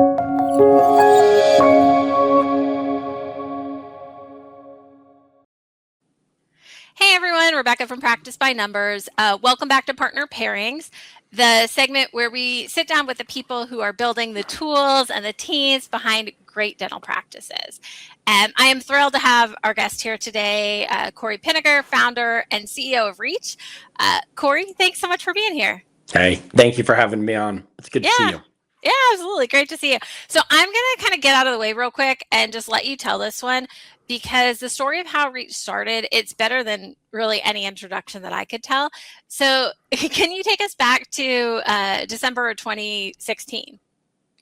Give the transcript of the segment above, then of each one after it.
Hey everyone, Rebecca from Practice by Numbers. Welcome back to Partner Pairings, the segment where we sit down with the people who are building the tools and the teams behind great dental practices. I am thrilled to have our guest here today, Cory Pinegar, founder and CEO of Reach. Cory, thanks so much for being here. Hey, thank you for having me on. It's good to see you. Yeah, absolutely. Great to see you. So I'm going to kind of get out of the way real quick and just let you tell this one, because the story of how Reach started, it's better than really any introduction that I could tell. So can you take us back to December of 2016?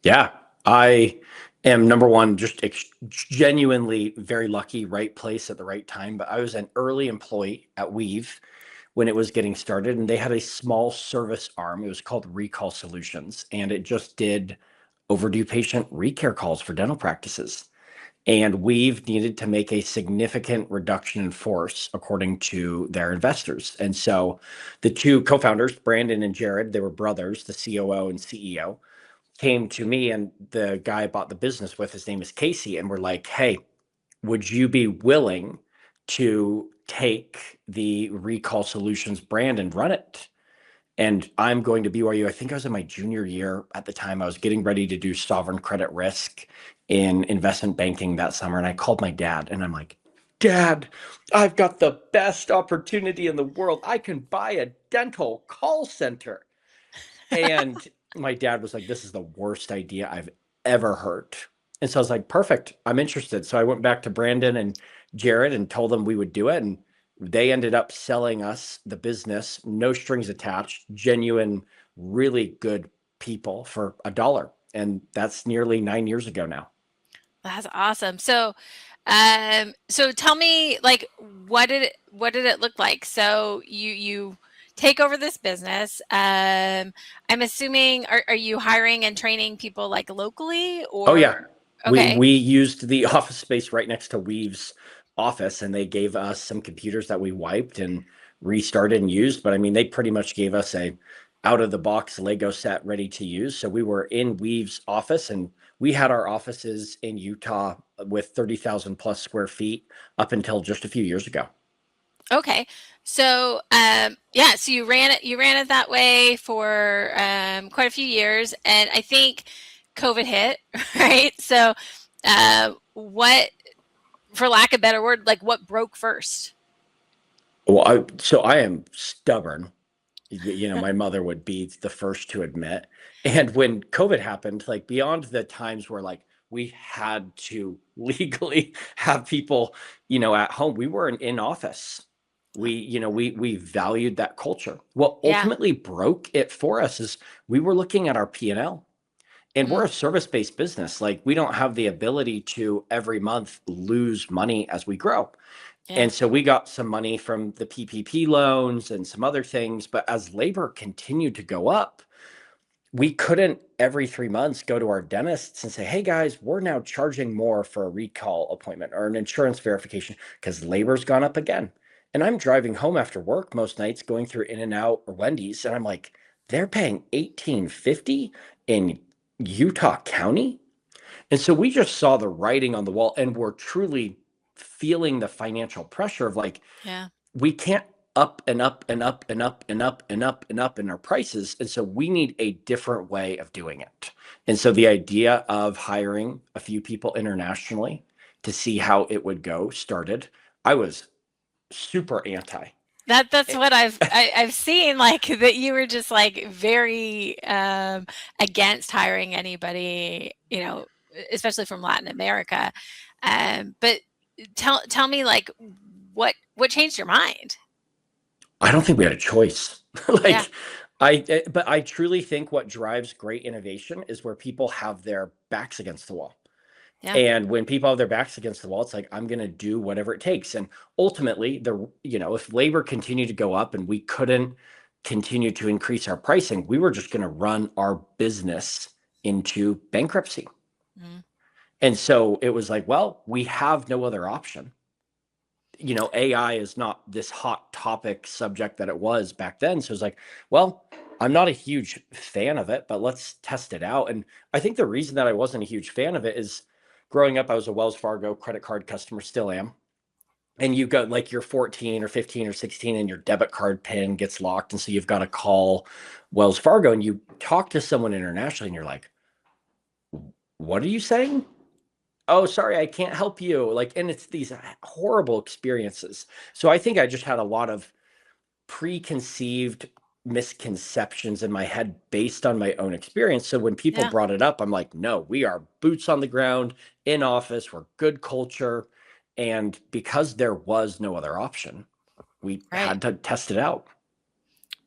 Yeah, I am number one, just genuinely very lucky, right place at the right time. But I was an early employee at Weave when it was getting started, and they had a small service arm. It was called Recall Solutions, and it just did overdue patient recare calls for dental practices. And Weave needed to make a significant reduction in force according to their investors. And so the two co-founders, Brandon and Jared, they were brothers, the COO and CEO, came to me, and the guy I bought the business with, his name is Casey, and we're like, hey, would you be willing to take the Recall Solutions brand and run it? And I'm going to BYU. I think I was in my junior year at the time. I was getting ready to do sovereign credit risk in investment banking that summer. And I called my dad and I'm like, Dad, I've got the best opportunity in the world. I can buy a dental call center. And my dad was like, this is the worst idea I've ever heard. And so I was like, perfect, I'm interested. So I went back to Brandon and Jared and told them we would do it. And they ended up selling us the business, no strings attached, genuine, really good people for $1. And that's nearly 9 years ago now. That's awesome. So tell me, like, what did it look like? So you take over this business. I'm assuming, are you hiring and training people like locally, or? Oh yeah. Okay. We used the office space right next to Weave's office, and they gave us some computers that we wiped and restarted and used. But I mean, they pretty much gave us a out of the box Lego set ready to use. So we were in Weave's office, and we had our offices in Utah with 30,000 plus square feet up until just a few years ago. Okay. So yeah, so you ran it that way for quite a few years, and I think COVID hit, right? So what, for lack of a better word, like what broke first? Well, so I am stubborn. My mother would be the first to admit. And when COVID happened, like beyond the times where like we had to legally have people, at home, we were in office. We valued that culture. What Yeah. ultimately broke it for us is we were looking at our P&L. And we're a service-based business. Like we don't have the ability to every month lose money as we grow. Yeah. And so we got some money from the PPP loans and some other things. But as labor continued to go up, we couldn't every 3 months go to our dentists and say, hey guys, we're now charging more for a recall appointment or an insurance verification because labor's gone up again. And I'm driving home after work most nights going through In-N-Out or Wendy's. And I'm like, they're paying $18.50 in Utah County. And so we just saw the writing on the wall, and we're truly feeling the financial pressure of like, Yeah. we can't up and up and up and up and up and up and up in our prices. And so we need a different way of doing it. And so the idea of hiring a few people internationally to see how it would go started. I was super anti. That's what I've seen, like that you were just like very against hiring anybody, especially from Latin America. But tell me, like, what changed your mind? I don't think we had a choice. Yeah. But I truly think what drives great innovation is where people have their backs against the wall. Yeah. And when people have their backs against the wall, it's like, I'm going to do whatever it takes. And ultimately, if labor continued to go up and we couldn't continue to increase our pricing, we were just going to run our business into bankruptcy. Mhm. And so it was like, well, we have no other option. AI is not this hot topic subject that it was back then. So it's like, well, I'm not a huge fan of it, but let's test it out. And I think the reason that I wasn't a huge fan of it is growing up, I was a Wells Fargo credit card customer, still am. And you go like you're 14 or 15 or 16 and your debit card pin gets locked. And so you've got to call Wells Fargo and you talk to someone internationally and you're like, what are you saying? Oh, sorry, I can't help you. Like, and it's these horrible experiences. So I think I just had a lot of preconceived misconceptions in my head based on my own experience. So when people Yeah. brought it up, I'm like, no, we are boots on the ground in office. We're good culture. And because there was no other option, we Right. had to test it out.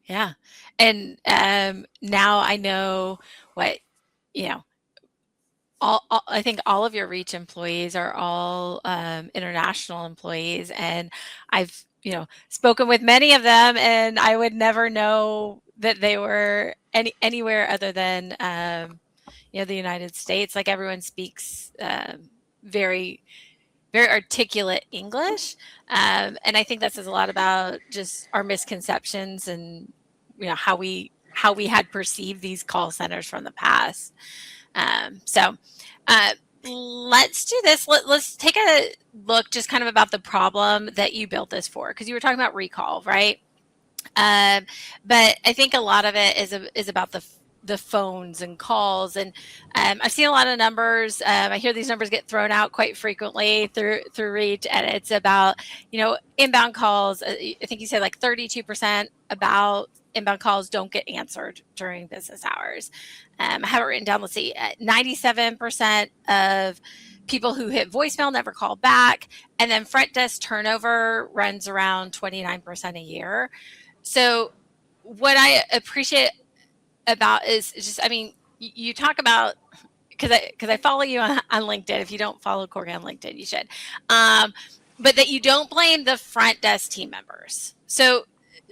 Yeah. And now I know what, you know, I think all of your Reach employees are all international employees, and I've spoken with many of them, and I would never know that they were anywhere other than the United States. Like everyone speaks very very articulate English, and I think that says a lot about just our misconceptions and how we had perceived these call centers from the past. So let's do this. Let's take a look just kind of about the problem that you built this for, because you were talking about recall, right? Um, but I think a lot of it is about the phones and calls, and I've seen a lot of numbers. I hear these numbers get thrown out quite frequently through Reach, and it's about inbound calls. I think you said like 32% about inbound calls don't get answered during business hours. I have it written down. Let's see, 97% of people who hit voicemail never call back, and then front desk turnover runs around 29% a year. So what I appreciate about is just, I mean, you talk about, because I follow you on LinkedIn. If you don't follow Cory on LinkedIn, you should. But that you don't blame the front desk team members. So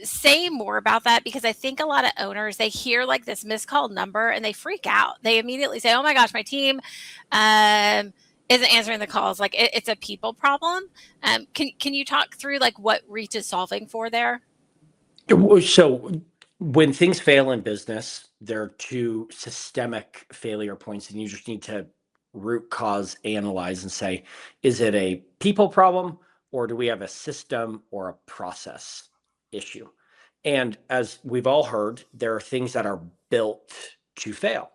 say more about that, because I think a lot of owners, they hear like this miscalled number and they freak out. They immediately say, "Oh my gosh, my team isn't answering the calls." Like it's a people problem. Can you talk through like what Reach is solving for there? So when things fail in business, there are two systemic failure points, and you just need to root cause analyze and say, is it a people problem or do we have a system or a process issue? And as we've all heard, there are things that are built to fail.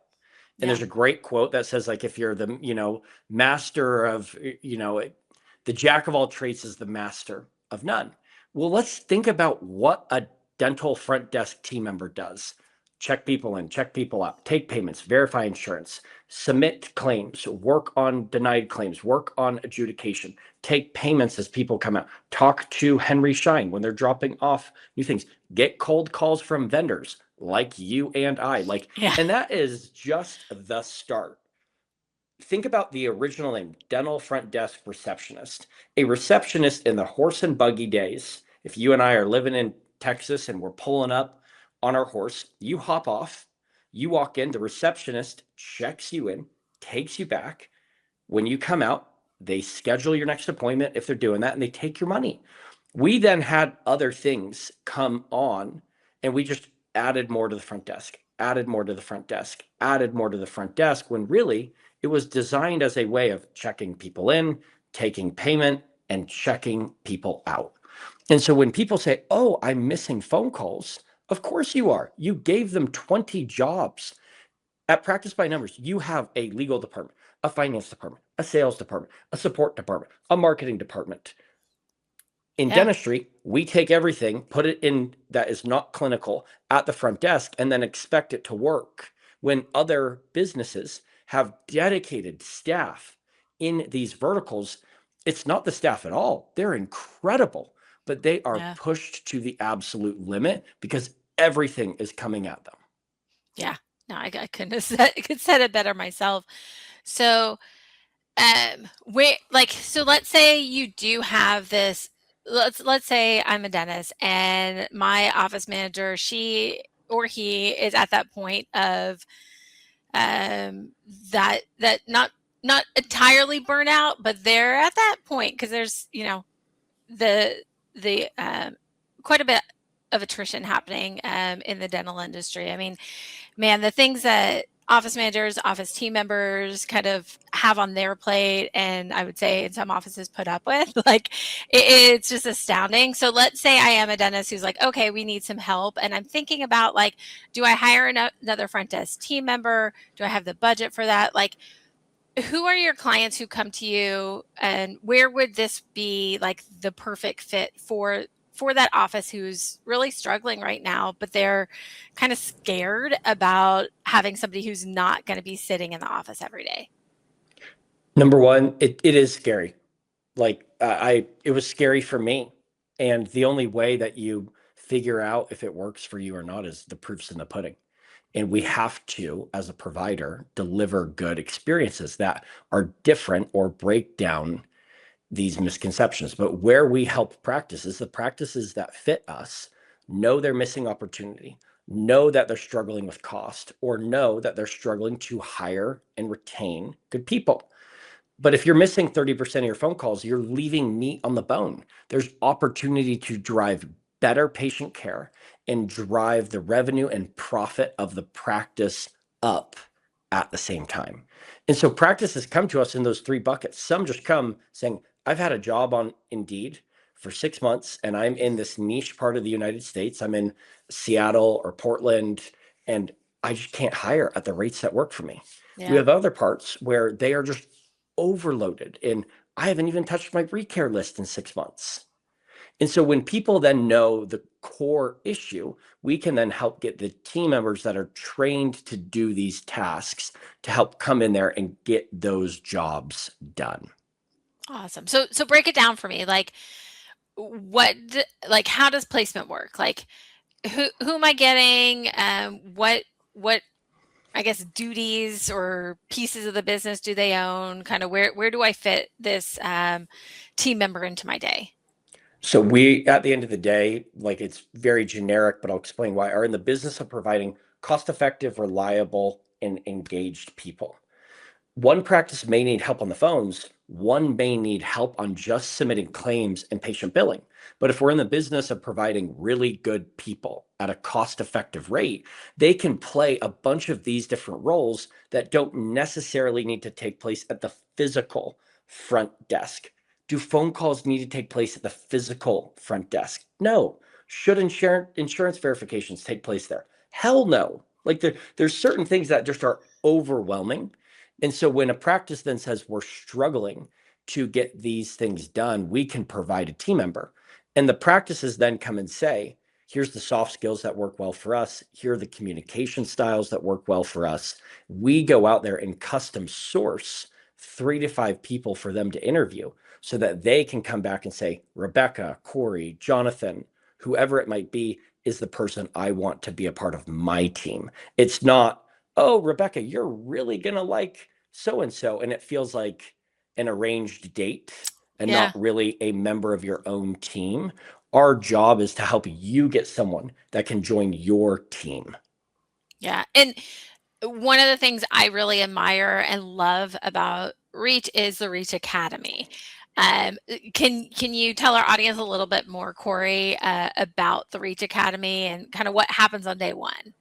And Yeah. there's a great quote that says, like, if you're the, master of, the jack of all trades is the master of none. Well, let's think about what a dental front desk team member does. Check people in, check people out, take payments, verify insurance, submit claims, work on denied claims, work on adjudication, take payments as people come out, talk to Henry Schein when they're dropping off new things, get cold calls from vendors like you and I. Yeah. And that is just the start. Think about the original name, dental front desk receptionist. A receptionist in the horse and buggy days. If you and I are living in Texas and we're pulling up on our horse, you hop off, you walk in, the receptionist checks you in, takes you back. When you come out, they schedule your next appointment if they're doing that, and they take your money. We then had other things come on, and we just added more to the front desk, added more to the front desk, added more to the front desk, when really it was designed as a way of checking people in, taking payment, and checking people out. And so when people say, oh, I'm missing phone calls, of course you are. You gave them 20 jobs. At Practice by Numbers, you have a legal department, a finance department, a sales department, a support department, a marketing department. In Yeah. dentistry, we take everything, put it in that is not clinical at the front desk, and then expect it to work. When other businesses have dedicated staff in these verticals, it's not the staff at all. They're incredible, but they are Yeah. pushed to the absolute limit because everything is coming at them. Yeah. No, I couldn't have could said it better myself. So, so let's say you do have this. Let's say I'm a dentist and my office manager, she or he is at that point of um, that not entirely burnout, but they're at that point because there's the quite a bit. of attrition happening in the dental industry. I mean, man, the things that office managers, office team members kind of have on their plate, and I would say in some offices put up with, like it's just astounding. So let's say I am a dentist who's like, okay, we need some help, and I'm thinking about like, do I hire another front desk team member? Do I have the budget for that? Like, who are your clients who come to you, and where would this be like the perfect fit for that office who's really struggling right now, but they're kind of scared about having somebody who's not going to be sitting in the office every day? Number one, it is scary. Like it was scary for me. And the only way that you figure out if it works for you or not is the proof's in the pudding. And we have to, as a provider, deliver good experiences that are different or break down these misconceptions. But where we help practice is the practices that fit us know they're missing opportunity, know that they're struggling with cost, or know that they're struggling to hire and retain good people. But if you're missing 30% of your phone calls, you're leaving meat on the bone. There's opportunity to drive better patient care and drive the revenue and profit of the practice up at the same time. And so practices come to us in those three buckets. Some just come saying, I've had a job on Indeed for 6 months and I'm in this niche part of the United States. I'm in Seattle or Portland, and I just can't hire at the rates that work for me. We Yeah. have other parts where they are just overloaded, and I haven't even touched my recare list in 6 months. And so when people then know the core issue, we can then help get the team members that are trained to do these tasks to help come in there and get those jobs done. Awesome. So break it down for me. Like, like how does placement work? Like, who am I getting? What I guess duties or pieces of the business do they own? Kind of where do I fit this team member into my day? So we, at the end of the day, like it's very generic, but I'll explain why, are in the business of providing cost-effective, reliable, and engaged people. One practice may need help on the phones. One may need help on just submitting claims and patient billing. But if we're in the business of providing really good people at a cost-effective rate, they can play a bunch of these different roles that don't necessarily need to take place at the physical front desk. Do phone calls need to take place at the physical front desk? No. Should insurance verifications take place there? Hell no. Like there's certain things that just are overwhelming. And so when a practice then says we're struggling to get these things done, we can provide a team member. And the practices then come and say, here's the soft skills that work well for us. Here are the communication styles that work well for us. We go out there and custom source 3 to 5 people for them to interview so that they can come back and say, Rebecca, Cory, Jonathan, whoever it might be, is the person I want to be a part of my team. It's not, oh, Rebecca, you're really going to like so-and-so. And it feels like an arranged date and Yeah. not really a member of your own team. Our job is to help you get someone that can join your team. Yeah. And one of the things I really admire and love about Reach is the Reach Academy. Can you tell our audience a little bit more, Cory, about the Reach Academy and kind of what happens on day one?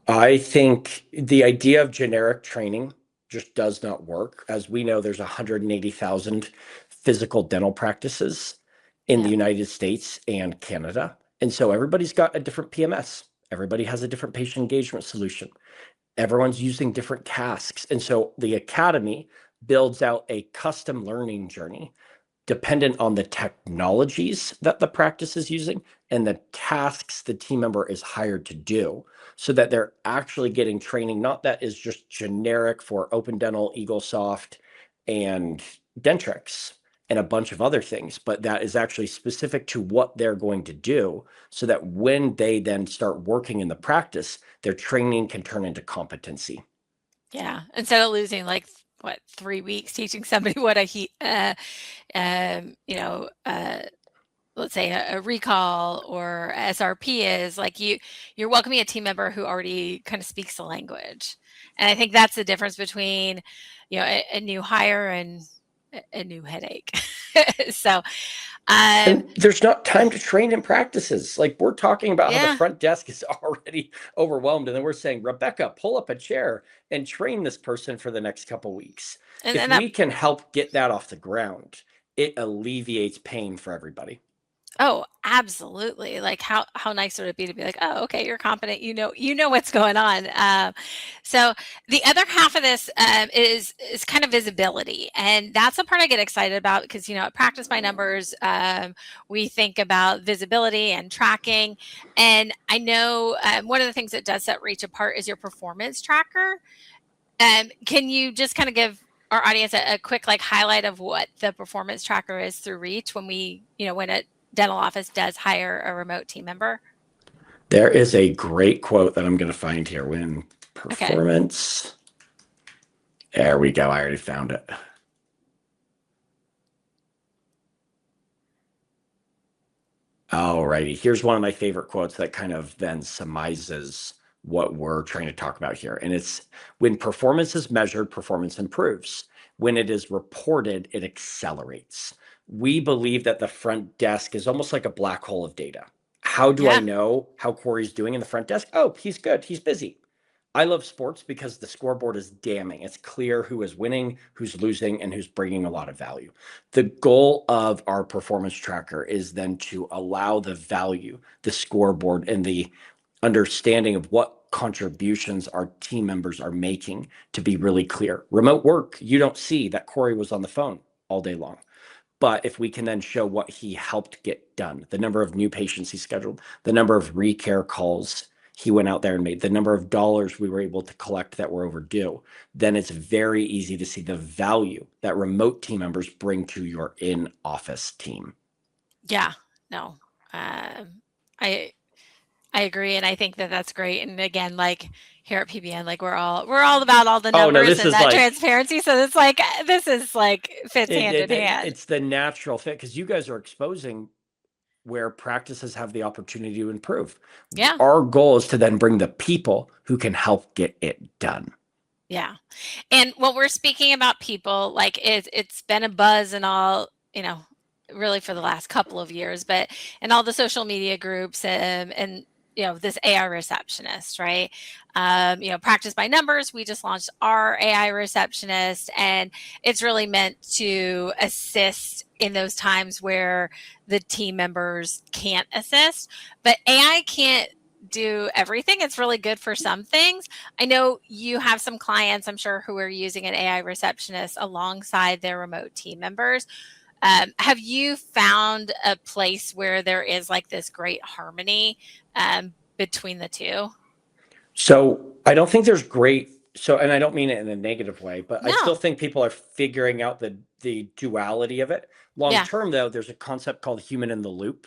I think the idea of generic training just does not work. As we know, there's 180,000 physical dental practices in the Yeah. United States and Canada. And so everybody's got a different PMS. Everybody has a different patient engagement solution. Everyone's using different tasks. And so the academy builds out a custom learning journey dependent on the technologies that the practice is using and the tasks the team member is hired to do, so that they're actually getting training, not that is just generic for Open Dental, EagleSoft, and Dentrix and a bunch of other things, but that is actually specific to what they're going to do, so that when they then start working in the practice, their training can turn into competency. Yeah. Instead of losing like what 3 weeks teaching somebody what you know, let's say a recall or SRP is, like you're welcoming a team member who already kind of speaks the language. And I think that's the difference between, a new hire and a new headache. So Um, And there's not time to train in practices. Like we're talking about how the yeah. front desk is already overwhelmed. And then we're saying, Rebecca, pull up a chair and train this person for the next couple weeks. If And that, we can help get that off the ground, it alleviates pain for everybody. oh, absolutely. Like how nice would it be to be like, oh, okay, you're competent. You know what's going on. So the other half of this is kind of visibility, and that's the part I get excited about because at Practice by Numbers, we think about visibility and tracking, and I know one of the things that does set Reach apart is your performance tracker. Can you just kind of give our audience a quick highlight of what the performance tracker is through Reach when when a dental office does hire a remote team member? There is a great quote that I'm going to find here when Okay. performance. There we go. I already found it. Alrighty, here's one of my favorite quotes that kind of then surmises what we're trying to talk about here. And it's when performance is measured, performance improves. When it is reported, it accelerates. We believe that the front desk is almost like a black hole of data. How do I Yeah. know how Cory's doing in the front desk? Oh, he's good. He's busy. I love sports because the scoreboard is damning. It's clear who is winning, who's losing, and who's bringing a lot of value. The goal of our performance tracker is then to allow the value, the scoreboard, and the understanding of what contributions our team members are making to be really clear. Remote work, you don't see that Cory was on the phone all day long. But if we can then show what he helped get done, the number of new patients he scheduled, the number of recare calls he went out there and made, the number of dollars we were able to collect that were overdue, then it's very easy to see the value that remote team members bring to your in-office team. Yeah. No. I I agree, and I think that that's great. And again, here at PbN, we're all about all the Oh no, numbers this and is that like transparency. So this is fits hand in hand. it's the natural fit because you guys are exposing where practices have the opportunity to improve. Yeah. Our goal is to then bring the people who can help get it done. Yeah. And when we're speaking about people, it's been a buzz and all, really for the last couple of years, but in all the social media groups and this AI receptionist, right? Practice by Numbers, we just launched our AI receptionist, and it's really meant to assist in those times where the team members can't assist. But AI can't do everything. It's really good for some things. I know you have some clients, I'm sure, who are using an AI receptionist alongside their remote team members. Have you found a place where there is this great harmony between the two? So I don't think there's great. So, and I don't mean it in a negative way, but I still No. think people are figuring out the duality of it. Long Yeah. term, though, there's a concept called human in the loop,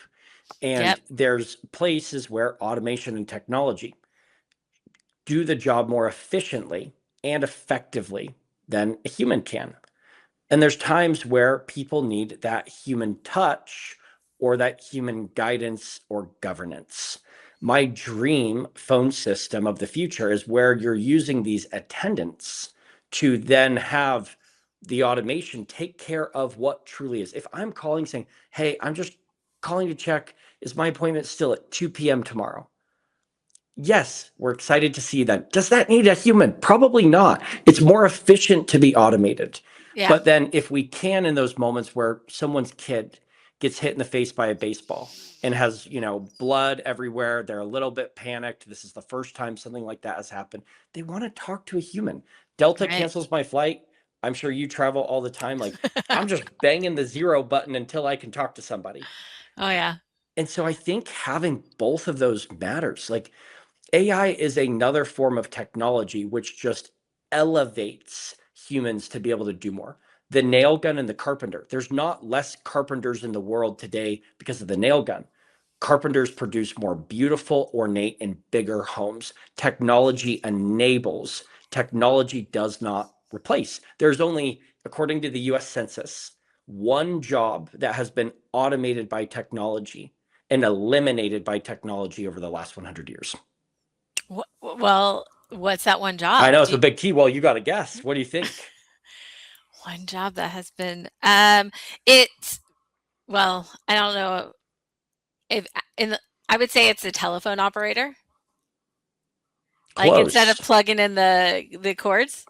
Yep. and there's places where automation and technology do the job more efficiently and effectively than a human can. And there's times where people need that human touch or that human guidance or governance. My dream phone system of the future is where you're using these attendants to then have the automation take care of what truly is. If I'm calling saying, hey, I'm just calling to check, is my appointment still at 2 p.m. tomorrow? Yes, we're excited to see that. Does that need a human? Probably not. It's more efficient to be automated. Yeah. But then if we can, in those moments where someone's kid gets hit in the face by a baseball and has, blood everywhere, they're a little bit panicked. This is the first time something like that has happened. They want to talk to a human. Delta Right. cancels my flight. I'm sure you travel all the time. Like, I'm just banging the 0 button until I can talk to somebody. Oh yeah. And so I think having both of those matters. Like, AI is another form of technology which just elevates humans to be able to do more. The nail gun and the carpenter. There's not less carpenters in the world today because of the nail gun. Carpenters produce more beautiful, ornate, and bigger homes. Technology enables, technology does not replace. There's only, according to the US Census, one job that has been automated by technology and eliminated by technology over the last 100 years. Well, what's that one job? I know it's a big T. Well, you got to guess. What do you think? One job that has been it's Well, I don't know if in the, I would say it's a telephone operator. Like instead of Close. plugging in the cords.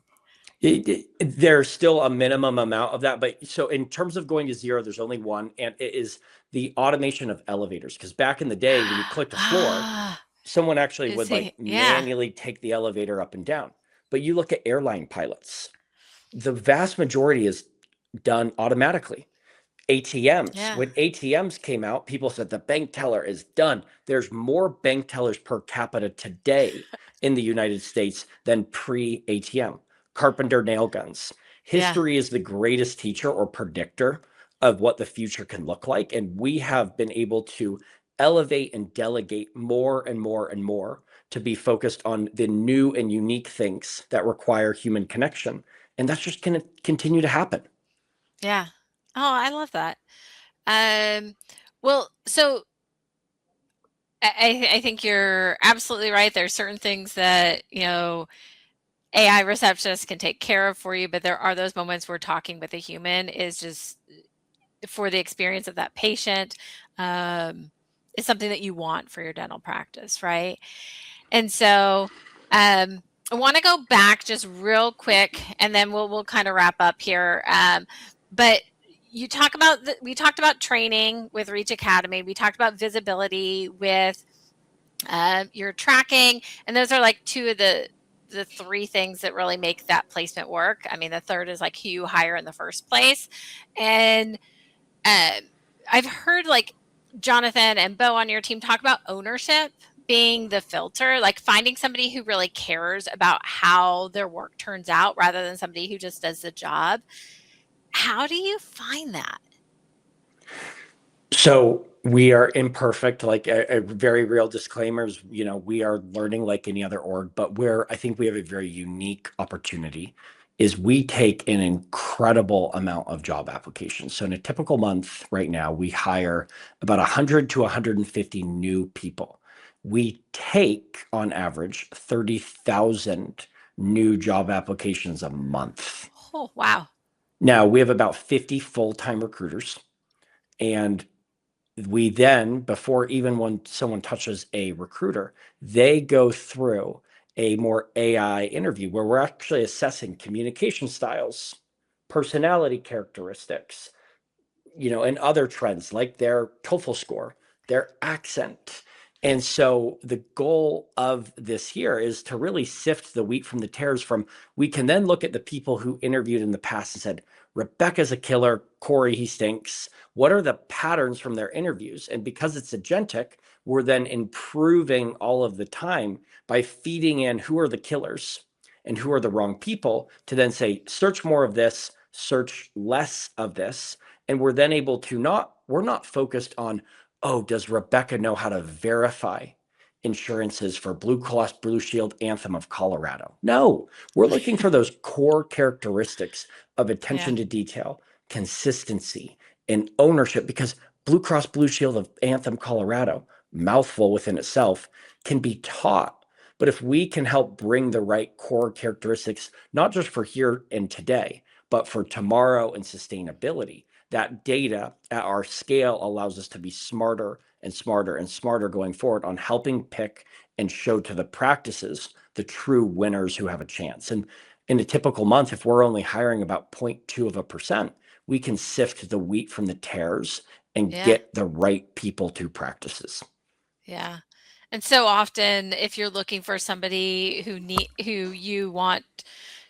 There's still a minimum amount of that, but so in terms of going to zero, there's only one, and it is the automation of elevators. Because back in the day, when you clicked a floor, Ah, someone actually is would he? like Yeah, manually take the elevator up and down. But you look at airline pilots, the vast majority is done automatically. ATMs. yeah, When ATMs came out, people said the bank teller is done. There's more bank tellers per capita today in the United States than pre ATM. Carpenter nail guns. yeah, History is the greatest teacher or predictor of what the future can look like. And we have been able to elevate and delegate more and more and more to be focused on the new and unique things that require human connection. And that's just going to continue to happen. yeah. Oh, I love that. Um, well, so I think you're absolutely right. There's certain things that, AI receptionists can take care of for you, but there are those moments where talking with a human is just for the experience of that patient, um, is something that you want for your dental practice, right? And so, I want to go back just real quick, and then we'll kind of wrap up here. But we talked about training with Reach Academy. We talked about visibility with your tracking, and those are like two of the three things that really make that placement work. I mean, the third is like who you hire in the first place, and um, I've heard like Jonathan and Bo on your team talk about ownership being the filter, like finding somebody who really cares about how their work turns out rather than somebody who just does the job. How do you find that? So we are imperfect, like a very real disclaimers, we are learning like any other org, but where I think we have a very unique opportunity is we take an incredible amount of job applications. So in a typical month right now, we hire about 100 to 150 new people. We take on average 30,000 new job applications a month. Oh, wow. Now we have about 50 full-time recruiters, and we then, before even when someone touches a recruiter, they go through a more AI interview where we're actually assessing communication styles, personality characteristics, and other trends like their TOEFL score, their accent. And so the goal of this year is to really sift the wheat from the tares from, we can then look at the people who interviewed in the past and said, Rebecca's a killer, Cory, he stinks. What are the patterns from their interviews? And because it's agentic, we're then improving all of the time by feeding in who are the killers and who are the wrong people to then say, search more of this, search less of this. And we're then able to we're not focused on, oh, does Rebecca know how to verify insurances for Blue Cross Blue Shield Anthem of Colorado? No, we're looking for those core characteristics of Yeah. attention to detail, consistency, and ownership, because Blue Cross Blue Shield of Anthem Colorado, mouthful within itself, can be taught. But if we can help bring the right core characteristics, not just for here and today, but for tomorrow and sustainability, that data at our scale allows us to be smarter and smarter and smarter going forward on helping pick and show to the practices the true winners who have a chance. And in a typical month, if we're only hiring about 0.2%, we can sift the wheat from the tares and Yeah. get the right people to practices. Yeah. And so often if you're looking for somebody who you want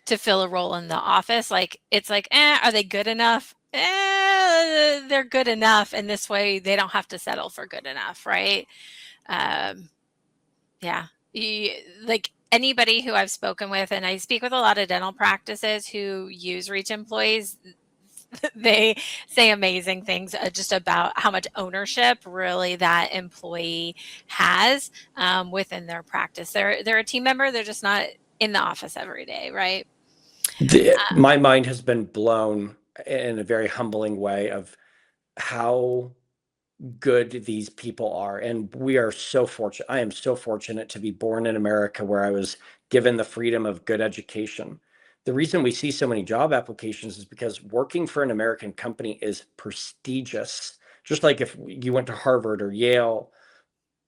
to fill a role in the office, like it's like, are they good enough? They're good enough, and this way they don't have to settle for good enough, right? Um, yeah. Like anybody who I've spoken with, and I speak with a lot of dental practices who use Reach employees, they say amazing things just about how much ownership really that employee has within their practice. They're a team member. They're just not in the office every day, right? My mind has been blown in a very humbling way of how good these people are. And we are so fortunate. I am so fortunate to be born in America where I was given the freedom of good education. The reason we see so many job applications is because working for an American company is prestigious Just like if you went to Harvard or Yale,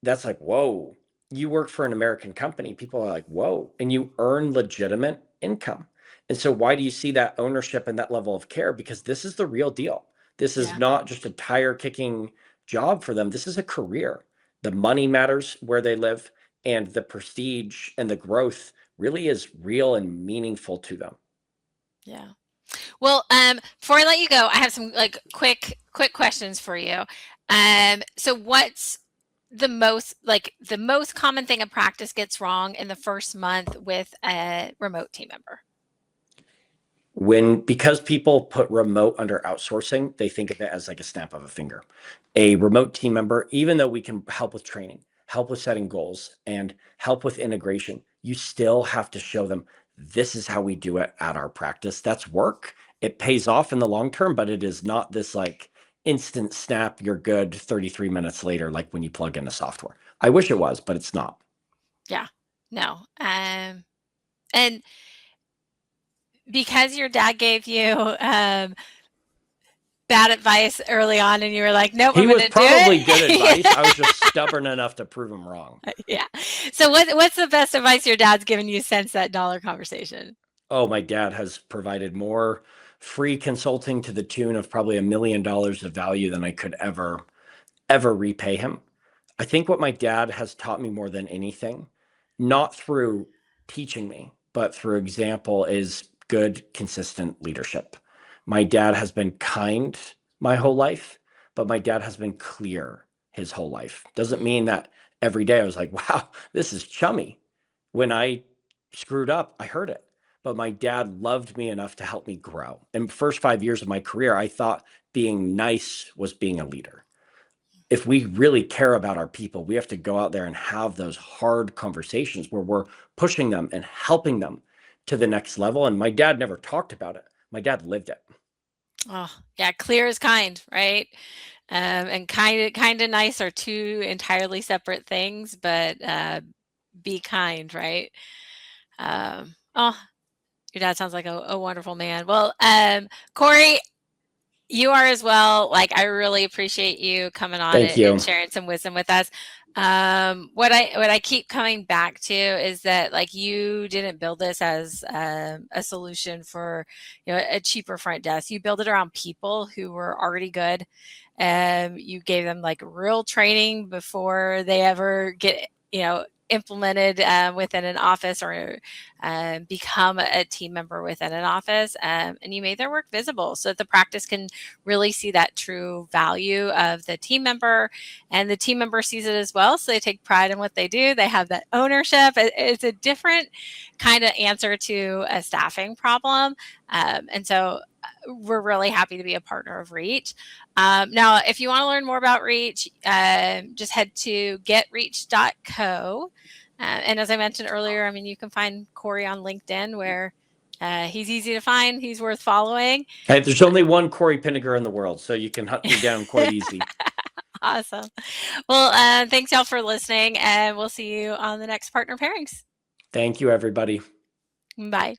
that's like, whoa, you work for an American company. People are like, whoa, and you earn legitimate income. And so why do you see that ownership and that level of care? Because this is the real deal. This is Yeah. not just a tire kicking job for them. This is a career. The money matters where they live, and the prestige and the growth really is real and meaningful to them. Yeah. Well, before I let you go, I have some like quick questions for you. So what's the most common thing a practice gets wrong in the first month with a remote team member? Because people put remote under outsourcing, they think of it as like a snap of a finger. A remote team member, even though we can help with training, help with setting goals, and help with integration, you still have to show them this is how we do it at our practice. That's work. It pays off in the long term, but it is not this like instant snap, you're good 33 minutes later, like when you plug in the software. I wish it was, but it's not. Yeah. No. And because your dad gave you bad advice early on and you were like, nope, He I'm was going to do probably good advice. it. I was just stubborn enough to prove him wrong. Yeah. So what's the best advice your dad's given you since that dollar conversation? Oh, my dad has provided more free consulting to the tune of probably $1 million of value than I could ever repay him. I think what my dad has taught me more than anything, not through teaching me, but through example, is good, consistent leadership. My dad has been kind my whole life, but my dad has been clear his whole life. Doesn't mean that every day I was like, wow, this is chummy. When I screwed up, I heard it. But my dad loved me enough to help me grow. In the first 5 years of my career, I thought being nice was being a leader. If we really care about our people, we have to go out there and have those hard conversations where we're pushing them and helping them to the next level. And my dad never talked about it. My dad lived it. Oh, yeah, clear is kind, right? And kind and nice are two entirely separate things, but be kind, right? Oh, your dad sounds like a wonderful man. Well, Cory, you are as well. Like, I really appreciate you coming on Thank and you. sharing some wisdom with us. What I keep coming back to is that like you didn't build this as a solution for a cheaper front desk. You built it around people who were already good. You gave them like real training before they ever get implemented within an office or become a team member within an office, and you made their work visible so that the practice can really see that true value of the team member, and the team member sees it as well, so they take pride in what they do. They have that ownership. It's a different kind of answer to a staffing problem, and so we're really happy to be a partner of Reach. Now, if you want to learn more about Reach, just head to getreach.co. And as I mentioned earlier, I mean, you can find Cory on LinkedIn, where he's easy to find. He's worth following. Hey, there's only one Cory Pinegar in the world, so you can hunt me down quite easy. Awesome. Well, thanks y'all for listening, and we'll see you on the next Partner Pairings. Thank you, everybody. Bye.